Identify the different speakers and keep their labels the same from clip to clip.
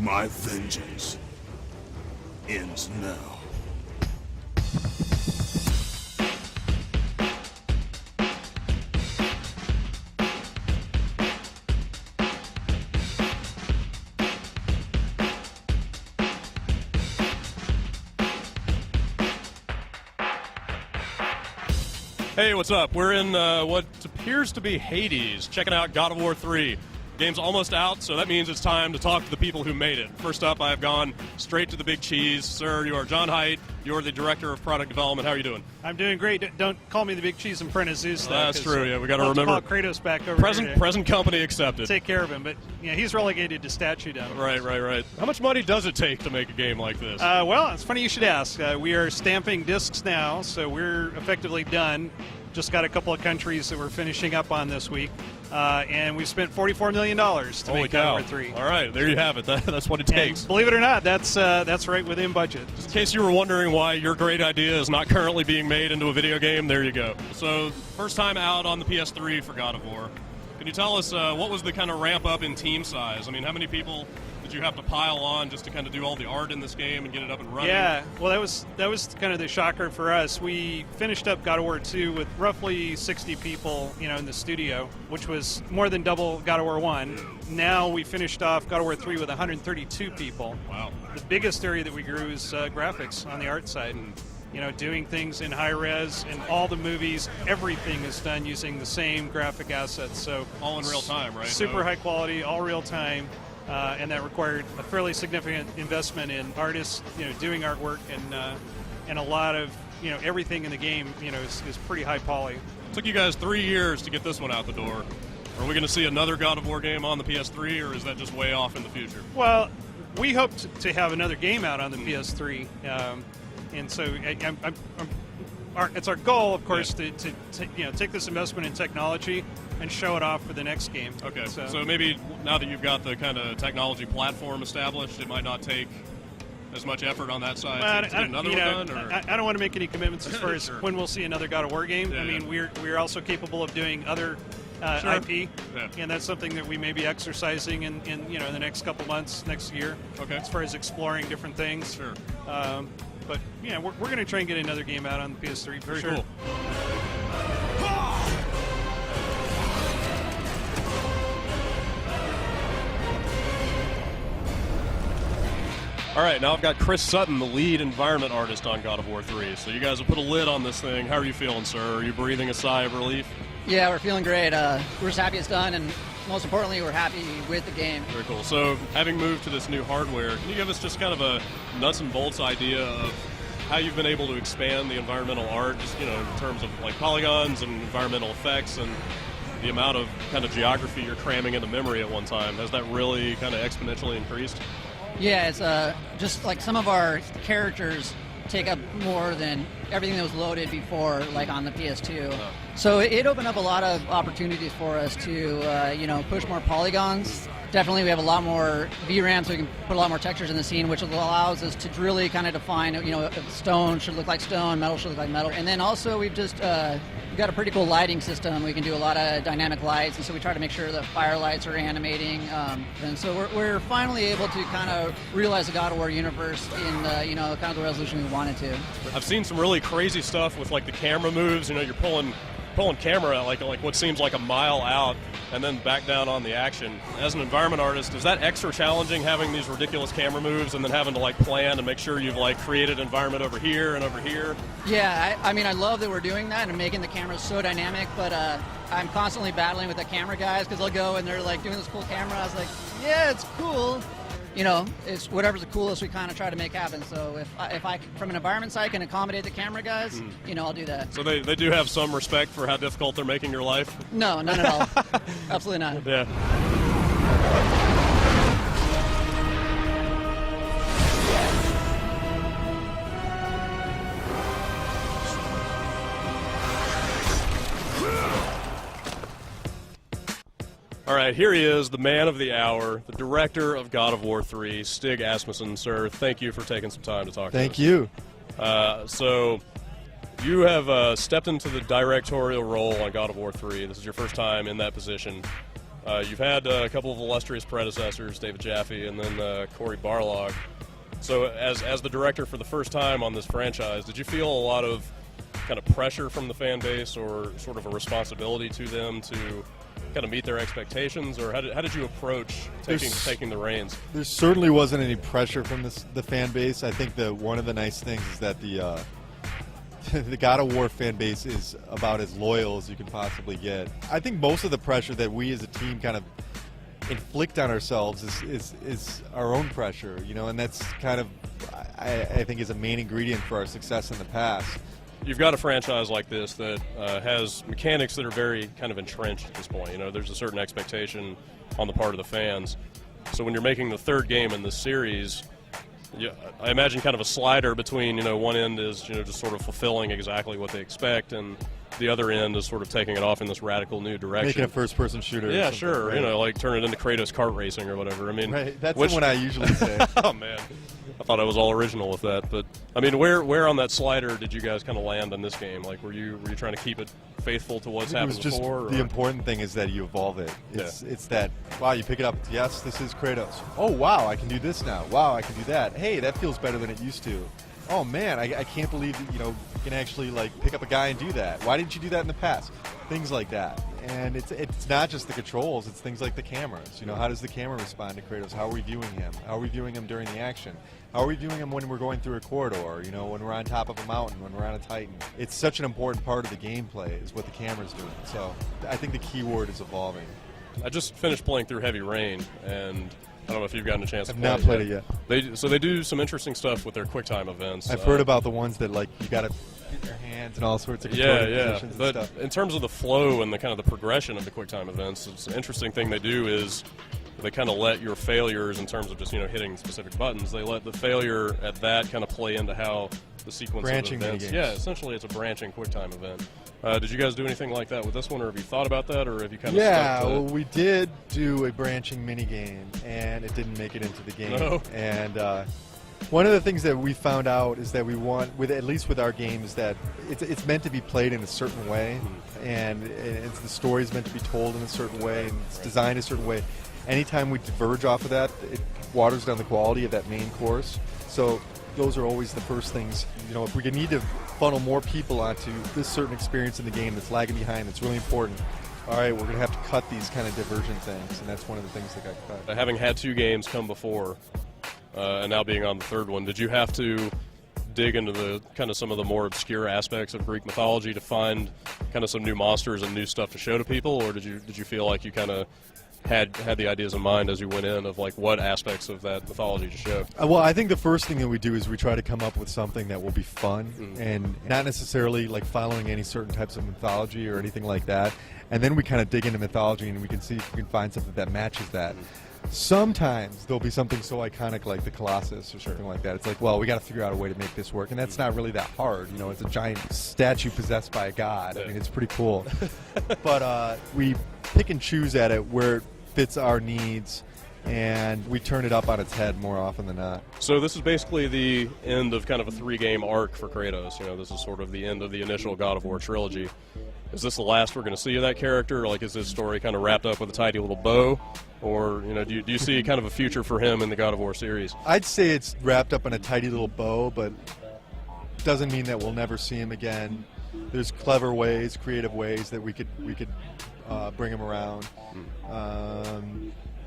Speaker 1: My vengeance ends now.
Speaker 2: Hey, what's up? We're in what appears to be Hades, checking out God of War 3. Game's almost out, so that means it's time to talk to the people who made it. First up, I've gone straight to the big cheese. Sir, you are John Haidt. You're the Director of Product Development. How are you doing?
Speaker 3: I'm doing great. Don't call me the big cheese in front of Zeus, though.
Speaker 2: That's true, yeah. We got to remember.
Speaker 3: Call Kratos back over here to
Speaker 2: present company accepted.
Speaker 3: take care of him, but yeah, he's relegated to statue down.
Speaker 2: Right. How much money does it take to make a game like this?
Speaker 3: Well, it's funny you should ask. We are stamping discs now, so we're effectively done. Just got a couple of countries that we're finishing up on this week, and we've spent $44 million to
Speaker 2: Holy
Speaker 3: make
Speaker 2: cow.
Speaker 3: God of War 3.
Speaker 2: All right, there you have it. That's what it
Speaker 3: And
Speaker 2: takes.
Speaker 3: believe it or not, that's right within budget.
Speaker 2: In case you were wondering why your great idea is not currently being made into a video game, there you go. So, first time out on the PS3 for God of War. Can you tell us what was the kind of ramp up in team size? I mean, how many people did you have to pile on just to kind of do all the art in this game and get it up and running?
Speaker 3: Yeah, well, that was kind of the shocker for us. We finished up God of War 2 with roughly 60 people, in the studio, which was more than double God of War 1. Now we finished off God of War 3 with 132 people.
Speaker 2: Wow.
Speaker 3: The biggest area that we grew is graphics on the art side. Doing things in high res, and all the movies, everything is done using the same graphic assets. So
Speaker 2: All in real time, right?
Speaker 3: super high quality, all real time. And that required a fairly significant investment in artists, doing artwork, and a lot of, everything in the game, is pretty high poly.
Speaker 2: It took you guys 3 years to get this one out the door. Are we going to see another God of War game on the PS3, or is that just way off in the future?
Speaker 3: Well, we hope to have another game out on the PS3, and so it's our goal, of course, to take this investment in technology and show it off for the next game.
Speaker 2: Okay, so maybe now that you've got the kind of technology platform established, it might not take as much effort on that side to get another one done? Or?
Speaker 3: I don't want to make any commitments as far as
Speaker 2: Sure.
Speaker 3: when we'll see another God of War game.
Speaker 2: Yeah,
Speaker 3: I mean, we're also capable of doing other
Speaker 2: Sure.
Speaker 3: IP,
Speaker 2: Yeah.
Speaker 3: and that's something that we may be exercising in the next couple months, next year.
Speaker 2: Okay.
Speaker 3: As far as exploring different things.
Speaker 2: Sure.
Speaker 3: But yeah, we're going to try and get another game out on the PS3 for
Speaker 2: Very
Speaker 3: sure.
Speaker 2: cool. All right, now I've got Chris Sutton, the lead environment artist on God of War 3. So you guys have put a lid on this thing. How are you feeling, sir? Are you breathing a sigh of relief?
Speaker 4: Yeah, we're feeling great. We're just happy it's done, and most importantly, we're happy with the game.
Speaker 2: Very cool. So having moved to this new hardware, can you give us just kind of a nuts and bolts idea of how you've been able to expand the environmental art, just, in terms of like polygons and environmental effects and the amount of kind of geography you're cramming into memory at one time? Has that really kind of exponentially increased?
Speaker 4: Yeah, it's just like some of our characters take up more than everything that was loaded before, like on the PS2.
Speaker 2: Oh.
Speaker 4: So it opened up a lot of opportunities for us to, push more polygons. Definitely, we have a lot more VRAM, so we can put a lot more textures in the scene, which allows us to really kind of define, if stone should look like stone, metal should look like metal. And then also, we've just we've got a pretty cool lighting system. We can do a lot of dynamic lights, and so we try to make sure the firelights are animating. And so we're finally able to kind of realize the God of War universe in kind of the resolution we wanted to.
Speaker 2: I've seen some really crazy stuff with like the camera moves. You're pulling camera like what seems like a mile out and then back down on the action. As an environment artist, is that extra challenging, having these ridiculous camera moves and then having to like plan and make sure you've like created environment over here and over here?
Speaker 4: Yeah, I mean, I love that we're doing that and making the cameras so dynamic, but I'm constantly battling with the camera guys because they'll go and they're like doing this cool camera. I was like, yeah, it's cool. It's whatever's the coolest we kind of try to make happen. So if I from an environment side can accommodate the camera guys, I'll do that.
Speaker 2: So they do have some respect for how difficult they're making your life?
Speaker 4: No, none at all. Absolutely not.
Speaker 2: Yeah. All right, here he is, the man of the hour, the director of God of War 3, Stig Asmussen. Sir, thank you for taking some time to talk to us.
Speaker 5: Thank you.
Speaker 2: So you have stepped into the directorial role on God of War 3. This is your first time in that position. You've had a couple of illustrious predecessors, David Jaffe and then Cory Barlog. So as the director for the first time on this franchise, did you feel a lot of kind of pressure from the fan base or sort of a responsibility to them to kind of meet their expectations, or how did you approach taking the reins?
Speaker 5: There certainly wasn't any pressure from the fan base. I think that one of the nice things is that the the God of War fan base is about as loyal as you can possibly get. I think most of the pressure that we as a team kind of inflict on ourselves is our own pressure, and that's kind of, I think, is a main ingredient for our success in the past.
Speaker 2: You've got a franchise like this that has mechanics that are very kind of entrenched at this point. There's a certain expectation on the part of the fans. So when you're making the third game in this series, I imagine kind of a slider between, one end is, just sort of fulfilling exactly what they expect, and the other end is sort of taking it off in this radical new direction.
Speaker 5: Making a first-person shooter.
Speaker 2: Yeah, sure.
Speaker 5: Right?
Speaker 2: Like turn it into Kratos kart racing or whatever. I mean,
Speaker 5: right. That's the one I usually say.
Speaker 2: Oh man, I thought I was all original with that. But I mean, where on that slider did you guys kind of land in this game? Like, were you trying to keep it faithful to what's happened before?
Speaker 5: The important thing is that you evolve it. It's that, wow, you pick it up. Yes, this is Kratos. Oh wow, I can do this now. Wow, I can do that. Hey, that feels better than it used to. Oh man, I can't believe that, you can actually pick up a guy and do that. Why didn't you do that in the past? Things like that. And it's not just the controls, it's things like the cameras. How does the camera respond to Kratos? How are we viewing him? How are we viewing him during the action? How are we viewing him when we're going through a corridor? When we're on top of a mountain, when we're on a Titan. It's such an important part of the gameplay is what the camera's doing. So I think the key word is evolving.
Speaker 2: I just finished playing through Heavy Rain, and I don't know if you've gotten a chance to play it.
Speaker 5: I've not played it yet.
Speaker 2: They do some interesting stuff with their QuickTime events.
Speaker 5: I've heard about the ones that you got to get your hands and all sorts of positions and
Speaker 2: but
Speaker 5: stuff.
Speaker 2: In terms of the flow and the kind of the progression of the QuickTime events, it's an interesting thing they do is they kind of let your failures in terms of just hitting specific buttons. They let the failure at that kind of play into how the sequence
Speaker 5: branching
Speaker 2: of events.
Speaker 5: minigames.
Speaker 2: Yeah, essentially it's a branching QuickTime event. Did you guys do anything like that with this one, or have you thought about that, or have you kind of
Speaker 5: Yeah,
Speaker 2: stuck to...
Speaker 5: well, we did do a branching minigame, and it didn't make it into the game.
Speaker 2: No.
Speaker 5: And one of the things that we found out is that we want, at least with our games, that it's meant to be played in a certain way, and the story's meant to be told in a certain way, and it's designed a certain way. Anytime we diverge off of that, it waters down the quality of that main course. So those are always the first things. If we need to funnel more people onto this certain experience in the game that's lagging behind, that's really important. All right, we're going to have to cut these kind of divergent things, and that's one of the things that got cut.
Speaker 2: Having had two games come before, and now being on the third one, did you have to dig into the kind of some of the more obscure aspects of Greek mythology to find kind of some new monsters and new stuff to show to people, or did you feel like you kind of had the ideas in mind as you went in of what aspects of that mythology to show?
Speaker 5: Well, I think the first thing that we do is we try to come up with something that will be fun and not necessarily following any certain types of mythology or anything like that. And then we kind of dig into mythology and we can see if we can find something that matches that. Sometimes there'll be something so iconic like the Colossus or something like that. It's well, we got to figure out a way to make this work, and that's not really that hard. It's a giant statue possessed by a god. I mean, it's pretty cool. But we pick and choose at it where it fits our needs, and we turn it up on its head more often than not.
Speaker 2: So this is basically the end of kind of a 3-game arc for Kratos. This is sort of the end of the initial God of War trilogy. Is this the last we're going to see of that character? Is his story kind of wrapped up with a tidy little bow? Or, do you see kind of a future for him in the God of War series?
Speaker 5: I'd say it's wrapped up in a tidy little bow, but doesn't mean that we'll never see him again. There's clever ways, creative ways that we could bring him around.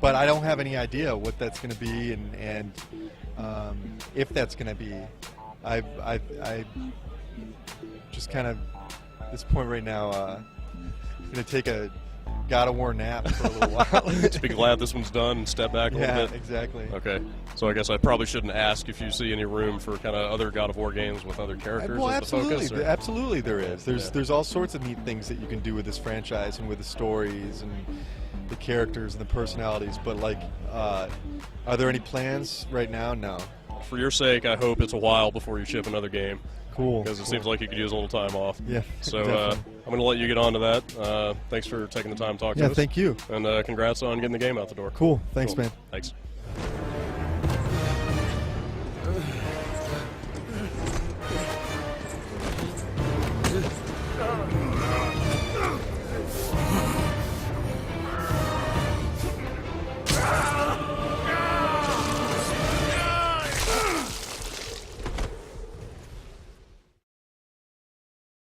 Speaker 5: But I don't have any idea what that's going to be and if that's going to be. I just kind of, at this point right now, I'm going to take a God of War nap for a little while.
Speaker 2: Just be glad this one's done and step back a little bit.
Speaker 5: Yeah, exactly.
Speaker 2: Okay, so I guess I probably shouldn't ask if you see any room for kind of other God of War games with other characters
Speaker 5: Well,
Speaker 2: as
Speaker 5: absolutely,
Speaker 2: the focus. Or?
Speaker 5: Absolutely there is. There's all sorts of neat things that you can do with this franchise and with the stories and the characters and the personalities. But are there any plans right now? No.
Speaker 2: For your sake, I hope it's a while before you ship another game.
Speaker 5: Cool.
Speaker 2: Because it seems like you could use a little time off.
Speaker 5: Yeah.
Speaker 2: So I'm going to let you get on to that. Thanks for taking the time to talk to us.
Speaker 5: Yeah, thank you.
Speaker 2: And congrats on getting the game out the door.
Speaker 5: Cool. Thanks, man.
Speaker 2: Thanks.